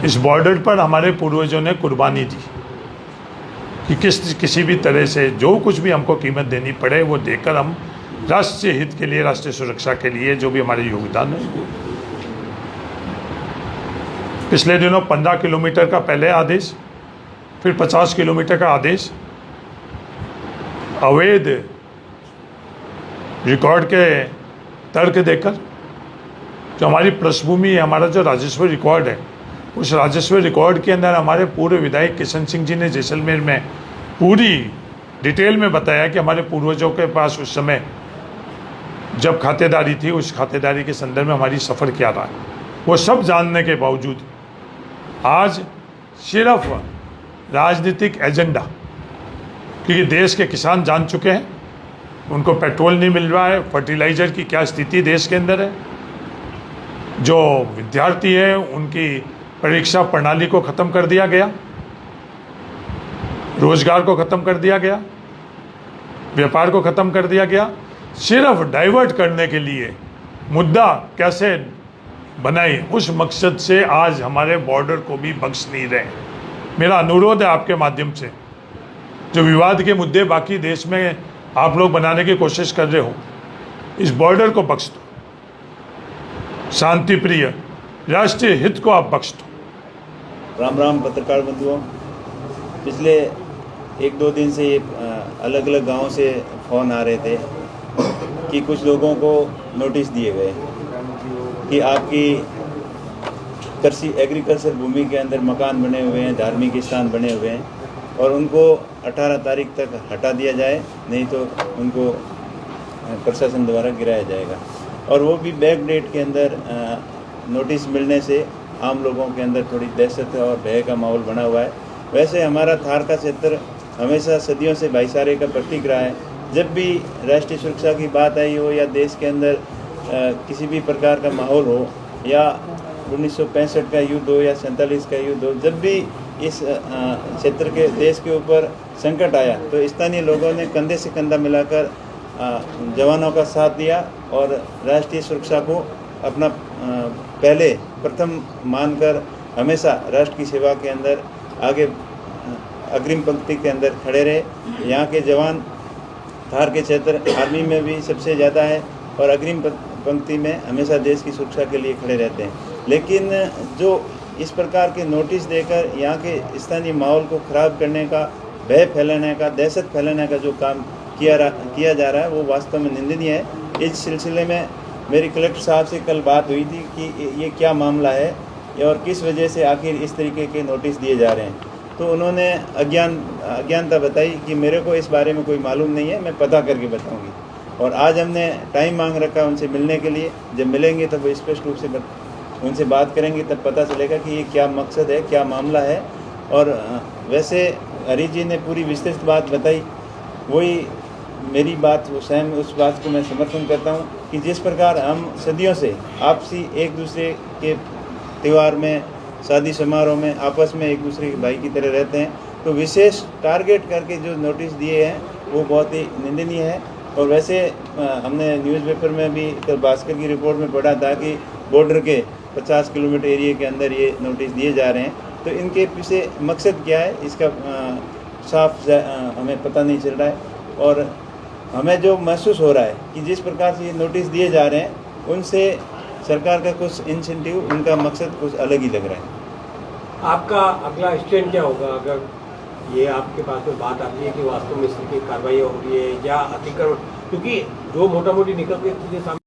इस बॉर्डर पर हमारे पूर्वजों ने कुर्बानी दी कि किसी भी तरह से जो कुछ भी हमको कीमत देनी पड़े वो देकर हम राष्ट्रीय हित के लिए, राष्ट्रीय सुरक्षा के लिए जो भी हमारे योगदान है। पिछले दिनों 15 किलोमीटर का पहले आदेश, फिर 50 किलोमीटर का आदेश, अवैध रिकॉर्ड के तर्क देकर जो हमारी पृष्ठभूमि है, हमारा जो राजस्व रिकॉर्ड है, उस राजस्व रिकॉर्ड के अंदर हमारे पूर्व विधायक किशन सिंह जी ने जैसलमेर में पूरी डिटेल में बताया कि हमारे पूर्वजों के पास उस समय जब खातेदारी थी, उस खातेदारी के संदर्भ में हमारी सफ़र क्या रहा। वो सब जानने के बावजूद आज सिर्फ राजनीतिक एजेंडा, क्योंकि देश के किसान जान चुके हैं, उनको पेट्रोल नहीं मिल रहा है, फर्टिलाइज़र की क्या स्थिति देश के अंदर है, जो विद्यार्थी है उनकी परीक्षा प्रणाली को ख़त्म कर दिया गया, रोजगार को ख़त्म कर दिया गया, व्यापार को ख़त्म कर दिया गया, सिर्फ डाइवर्ट करने के लिए मुद्दा कैसे बनाए, उस मकसद से आज हमारे बॉर्डर को भी बख्श नहीं रहे। मेरा अनुरोध है आपके माध्यम से, जो विवाद के मुद्दे बाकी देश में आप लोग बनाने की कोशिश कर रहे हो, इस बॉर्डर को बख्श दो, शांति प्रिय राष्ट्रीय हित को आप बख्श दो। राम राम पत्रकार बंधुओं, पिछले 1-2 दिन से ये अलग अलग गांवों से फ़ोन आ रहे थे कि कुछ लोगों को नोटिस दिए गए कि आपकी कृषि एग्रीकल्चर भूमि के अंदर मकान बने हुए हैं, धार्मिक स्थान बने हुए हैं, और उनको 18 तारीख तक हटा दिया जाए, नहीं तो उनको प्रशासन द्वारा गिराया जाएगा। और वो भी बैक डेट के अंदर नोटिस मिलने से आम लोगों के अंदर थोड़ी दहशत और भय का माहौल बना हुआ है। वैसे हमारा थार का क्षेत्र हमेशा सदियों से भाईचारे का प्रतीक रहा है। जब भी राष्ट्रीय सुरक्षा की बात आई हो या देश के अंदर किसी भी प्रकार का माहौल हो, या 1965 का युद्ध हो या 47 का युद्ध हो, जब भी इस क्षेत्र के देश के ऊपर संकट आया तो स्थानीय लोगों ने कंधे से कंधा मिलाकर जवानों का साथ दिया और राष्ट्रीय सुरक्षा को अपना पहले प्रथम मानकर हमेशा राष्ट्र की सेवा के अंदर आगे अग्रिम पंक्ति के अंदर खड़े रहे। यहाँ के जवान थार के क्षेत्र आर्मी में भी सबसे ज़्यादा है और अग्रिम पंक्ति में हमेशा देश की सुरक्षा के लिए खड़े रहते हैं। लेकिन जो इस प्रकार के नोटिस देकर यहाँ के स्थानीय माहौल को ख़राब करने का, भय फैलाने का, दहशत फैलाने का जो काम किया जा रहा है, वो वास्तव में निंदनीय है। इस सिलसिले में मेरी कलेक्टर साहब से कल बात हुई थी कि ये क्या मामला है और किस वजह से आखिर इस तरीके के नोटिस दिए जा रहे हैं। तो उन्होंने अज्ञानता बताई कि मेरे को इस बारे में कोई मालूम नहीं है, मैं पता करके बताऊंगी। और आज हमने टाइम मांग रखा उनसे मिलने के लिए। जब मिलेंगे तब वो स्पष्ट रूप से उनसे बात करेंगे, तब पता चलेगा कि ये क्या मकसद है, क्या मामला है। और वैसे हरी जी ने पूरी विस्तृत बात बताई, वही मेरी बात, वो स्वयं उस बात को मैं समर्थन करता हूँ कि जिस प्रकार हम सदियों से आपसी एक दूसरे के त्यौहार में, शादी समारोह में आपस में एक दूसरे के भाई की तरह रहते हैं, तो विशेष टारगेट करके जो नोटिस दिए हैं वो बहुत ही निंदनीय है। और वैसे हमने न्यूज़पेपर में भी कल भास्कर की रिपोर्ट में पढ़ा था कि बॉर्डर के 50 किलोमीटर एरिया के अंदर ये नोटिस दिए जा रहे हैं। तो इनके पीछे मकसद क्या है, इसका साफ हमें पता नहीं चल रहा है। और हमें जो महसूस हो रहा है कि जिस प्रकार से ये नोटिस दिए जा रहे हैं, उनसे सरकार का कुछ इंसेंटिव, उनका मकसद कुछ अलग ही लग रहा है। आपका अगला स्टैंड क्या होगा अगर ये आपके पास में बात आती है कि वास्तव में इसकी कार्रवाई हो रही है या अतिक्रमण, क्योंकि जो मोटा मोटी निकल के सामने